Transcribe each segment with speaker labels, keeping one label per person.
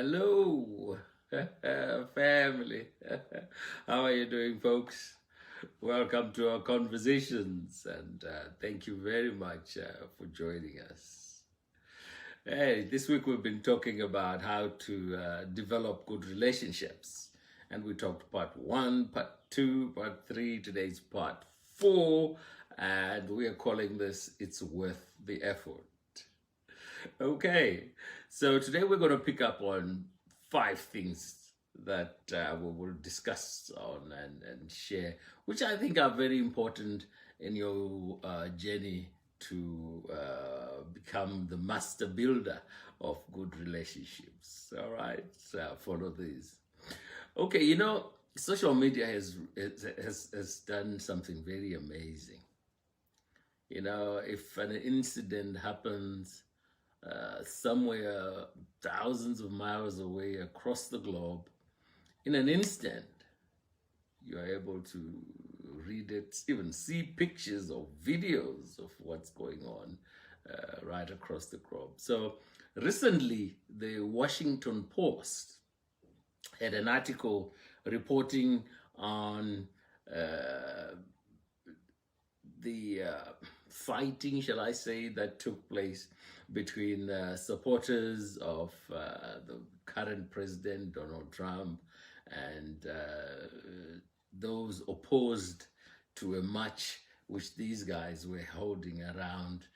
Speaker 1: Hello, family. How are you doing, folks? Welcome to our conversations, and thank you very much for joining us. Hey, this week we've been talking about how to develop good relationships, and we talked part one, part two, part three. Today's part four, and we are calling this "It's Worth the Effort." Okay, so today we're going to pick up on five things that we will discuss on and share, which I think are very important in your journey to become the master builder of good relationships. All right, so follow these. Okay, social media has done something very amazing. If an incident happens somewhere thousands of miles away across the globe, in an instant, you are able to read it, even see pictures or videos of what's going on right across the globe. So recently, the Washington Post had an article reporting on the fighting, shall I say, that took place between supporters of the current president, Donald Trump, and those opposed to a march which these guys were holding around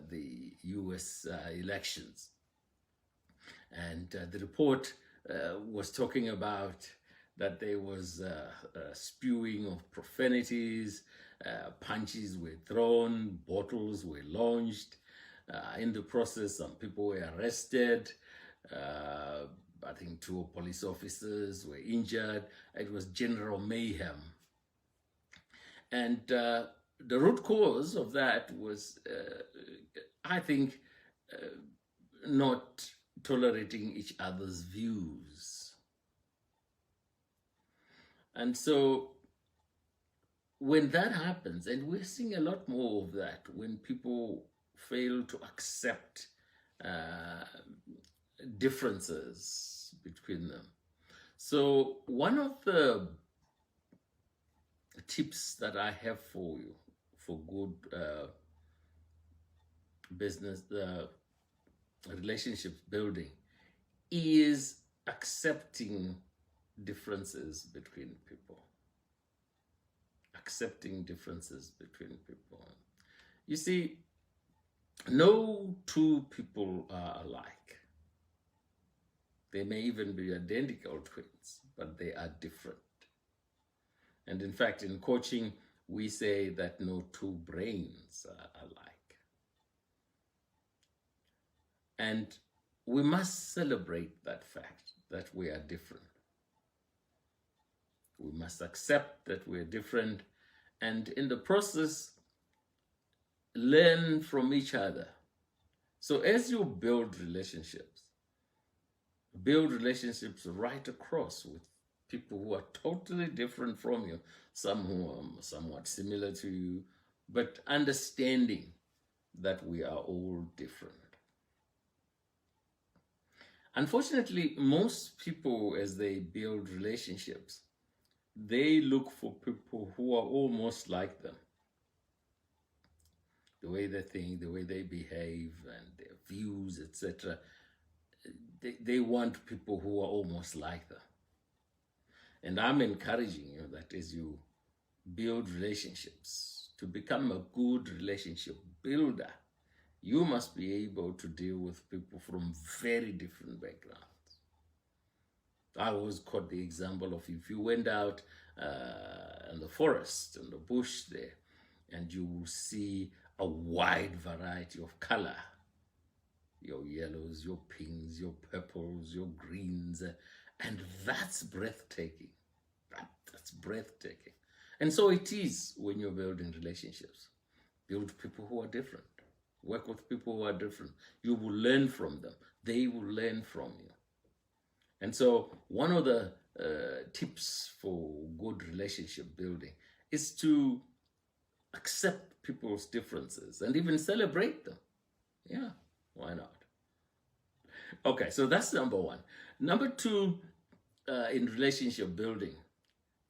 Speaker 1: the US elections. And the report was talking about that there was spewing of profanities, punches were thrown, bottles were launched. In the process, some people were arrested. I think two police officers were injured. It was general mayhem. And the root cause of that was, I think, not tolerating each other's views. And so when that happens, and we're seeing a lot more of that, when people fail to accept differences between them. So one of the tips that I have for you for good business relationships building is accepting differences between people. Accepting differences between people. You see, no two people are alike. They may even be identical twins, but they are different. And in fact, in coaching, we say that no two brains are alike. And we must celebrate that fact that we are different. We must accept that we're different, and in the process, learn from each other. So as you build relationships right across with people who are totally different from you, some who are somewhat similar to you, but understanding that we are all different. Unfortunately, most people, as they build relationships, they look for people who are almost like them. The way they think, the way they behave, and their views, etc. They want people who are almost like them. And I'm encouraging you that as you build relationships, to become a good relationship builder, you must be able to deal with people from very different backgrounds. I always quote the example of if you went out in the forest, in the bush there, and you will see a wide variety of color. Your yellows, your pinks, your purples, your greens, and that's breathtaking. That's breathtaking. And so it is when you're building relationships. Build people who are different. Work with people who are different. You will learn from them. They will learn from you. And so one of the tips for good relationship building is to accept people's differences and even celebrate them. Yeah, why not? Okay, so that's number one. Number two, in relationship building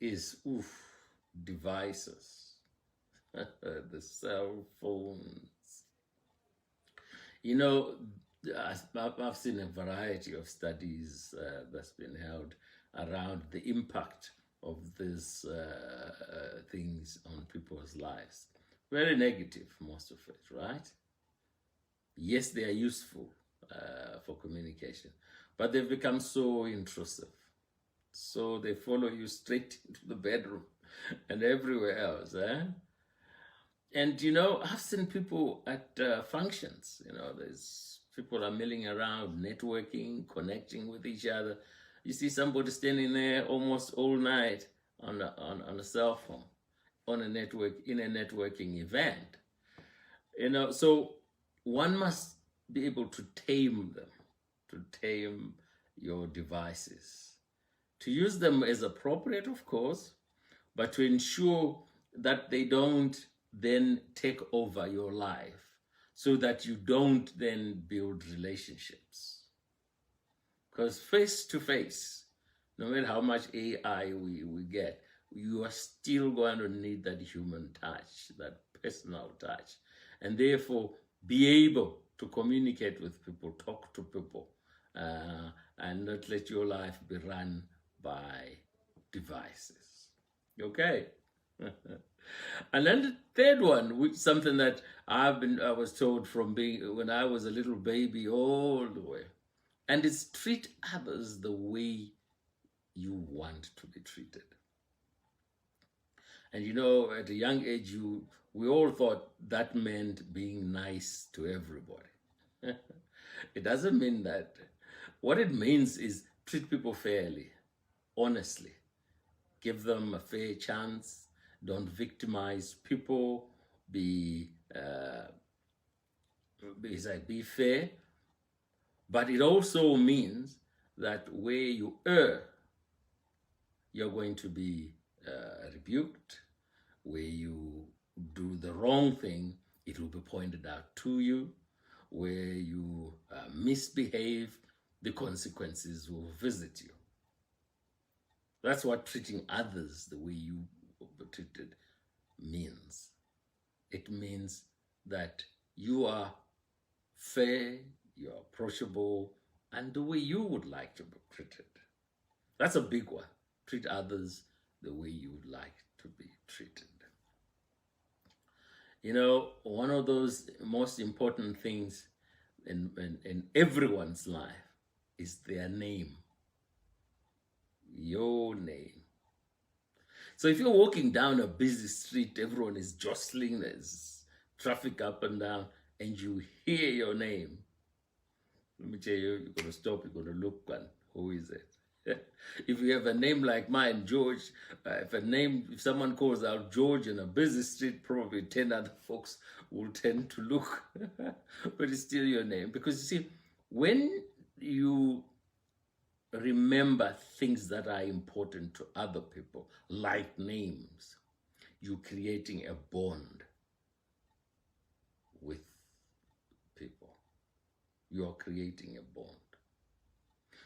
Speaker 1: is devices, the cell phones. You know, I've seen a variety of studies that's been held around the impact of these things on people's lives. Very negative, most of it, right? Yes, they are useful for communication, but they've become so intrusive. So they follow you straight into the bedroom and everywhere else. And I've seen people at functions. There's people are milling around, networking, connecting with each other. You see somebody standing there almost all night on a cell phone, on a network in a networking event. So one must be able to tame them, to tame your devices, to use them as appropriate, of course, but to ensure that they don't then take over your life, so that you don't then build relationships. Because face to face, no matter how much AI we get, you are still going to need that human touch, that personal touch. And therefore, be able to communicate with people, talk to people, and not let your life be run by devices. Okay? And then the third one, which something that I was told from being when I was a little baby all the way, and it's treat others the way you want to be treated. And at a young age, we all thought that meant being nice to everybody. It doesn't mean that. What it means is treat people fairly, honestly, give them a fair chance, don't victimize people, be fair. But it also means that where you err, you're going to be rebuked. Where you do the wrong thing, it will be pointed out to you. Where you misbehave, the consequences will visit you. That's what treating others the way you were treated means. It means that you are fair, you're approachable, and the way you would like to be treated. That's a big one. Treat others the way you would like to be treated. One of those most important things in everyone's life is their name. Your name. So if you're walking down a busy street, everyone is jostling, there's traffic up and down, and you hear your name, let me tell you, you're going to stop, you're going to look, and who is it? If you have a name like mine, George, if someone calls out George in a busy street, probably 10 other folks will tend to look, but it's still your name. Because you see, when you remember things that are important to other people, like names, you're creating a bond with people. You're creating a bond.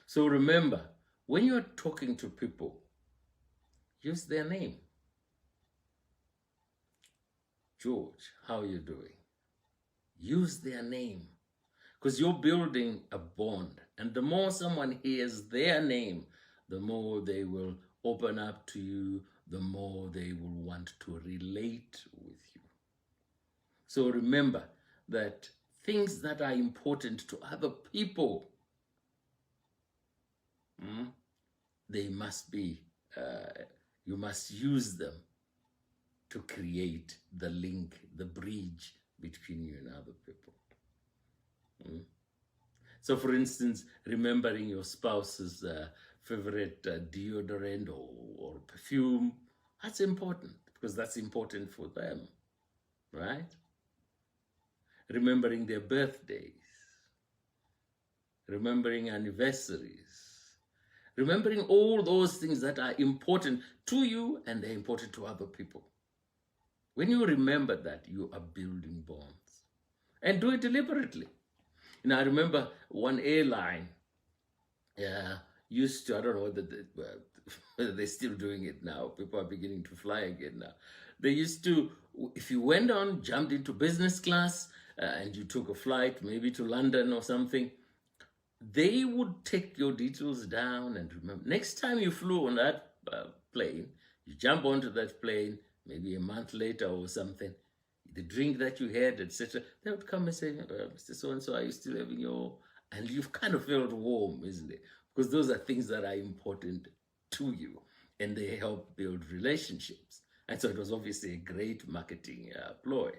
Speaker 1: So remember, when you're talking to people, use their name. George, how are you doing? Use their name. Because you're building a bond. And the more someone hears their name, the more they will open up to you, the more they will want to relate with you. So remember that things that are important to other people, they must be, you must use them to create the link, the bridge between you and other people. So for instance, remembering your spouse's favorite deodorant or perfume, that's important because that's important for them, right? Remembering their birthdays, remembering anniversaries, remembering all those things that are important to you and they're important to other people. When you remember that, you are building bonds. And do it deliberately. I remember one airline used to, I don't know whether whether they're still doing it now. People are beginning to fly again now. They used to, if you went on, jumped into business class, and you took a flight, maybe to London or something, they would take your details down and remember. Next time you flew on that plane, you jump onto that plane, maybe a month later or something, the drink that you had, etc., they would come and say, Mr. So-and-so, are you still having your... And you've kind of felt warm, isn't it? Because those are things that are important to you, and they help build relationships. And so it was obviously a great marketing ploy.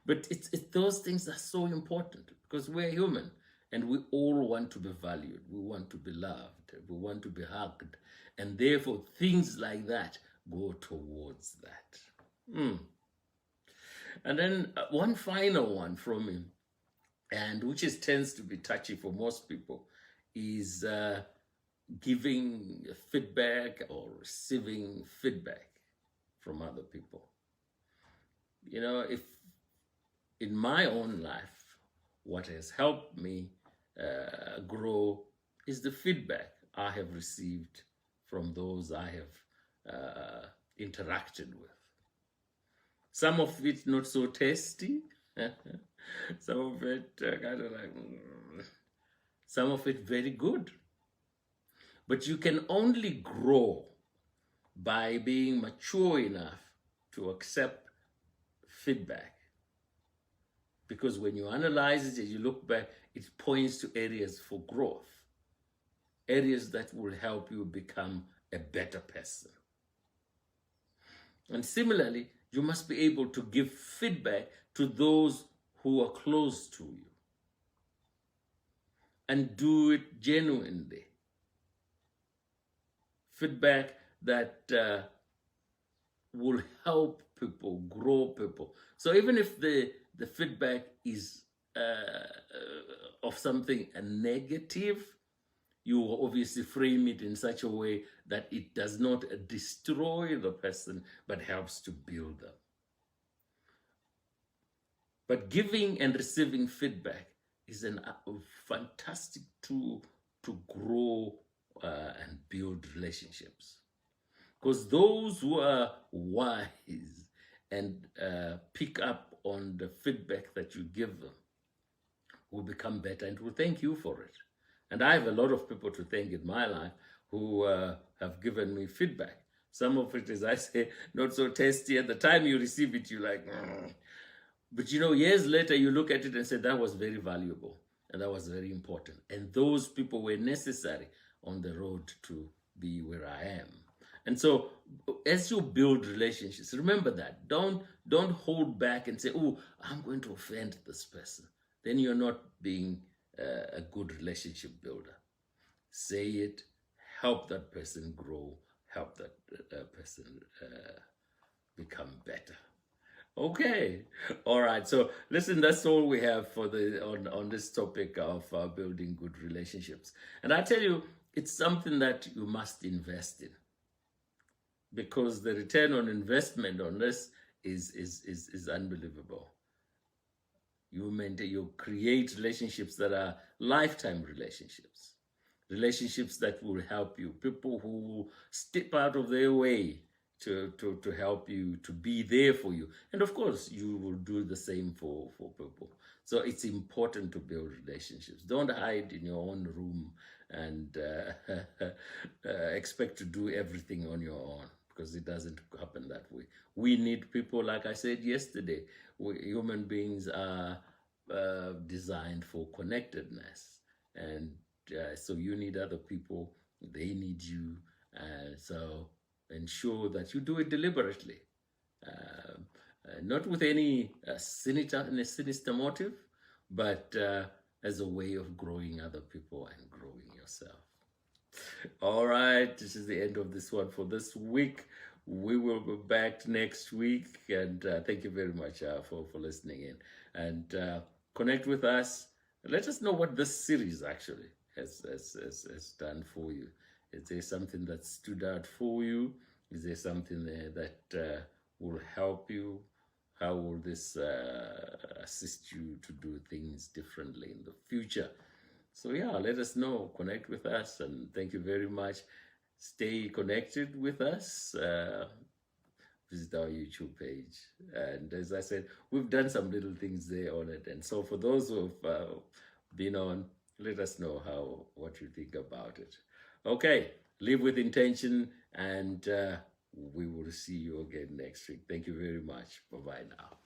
Speaker 1: But it's those things are so important because we're human and we all want to be valued. We want to be loved. We want to be hugged. And therefore, things like that go towards that. And then one final one from him, and which tends to be touchy for most people, is giving feedback or receiving feedback from other people. If in my own life, what has helped me grow is the feedback I have received from those I have interacted with. Some of it not so tasty, some of it kind of like, some of it very good. But you can only grow by being mature enough to accept feedback. Because when you analyze it and you look back, it points to areas for growth, areas that will help you become a better person. And similarly, you must be able to give feedback to those who are close to you and do it genuinely. Feedback that will help people, grow people. So even if the feedback is of something negative, you will obviously frame it in such a way that it does not destroy the person, but helps to build them. But giving and receiving feedback is a fantastic tool to grow and build relationships. Because those who are wise and pick up on the feedback that you give them will become better and will thank you for it. And I have a lot of people to thank in my life who have given me feedback. Some of it is, I say, not so tasty. At the time you receive it, you're like, But years later, you look at it and say, that was very valuable and that was very important. And those people were necessary on the road to be where I am. And so as you build relationships, remember that. Don't hold back and say, oh, I'm going to offend this person. Then you're not being a good relationship builder. Say it, help that person grow, help that person become better. Okay, all right. So listen, that's all we have for on this topic of building good relationships. And I tell you, it's something that you must invest in, because the return on investment on this is unbelievable. You create relationships that are lifetime relationships, relationships that will help you, people who step out of their way to help you, to be there for you. And of course, you will do the same for people. So it's important to build relationships. Don't hide in your own room and expect to do everything on your own, because it doesn't happen that way. We need people, like I said yesterday, human beings are designed for connectedness. And so you need other people, they need you. So ensure that you do it deliberately, not with any sinister motive, but as a way of growing other people and growing yourself. All right, this is the end of this one for this week. We will be back next week, and thank you very much for listening in. And connect with us. Let us know what this series actually has done for you. Is there something that stood out for you? Is there something there that will help you How will this assist you to do things differently in the future? So yeah, let us know. Connect with us, and thank you very much. Stay connected with us. Visit our YouTube page, and as I said, we've done some little things there on it. And so for those who've been on, let us know what you think about it. Okay, live with intention, and we will see you again next week. Thank you very much. Bye bye now.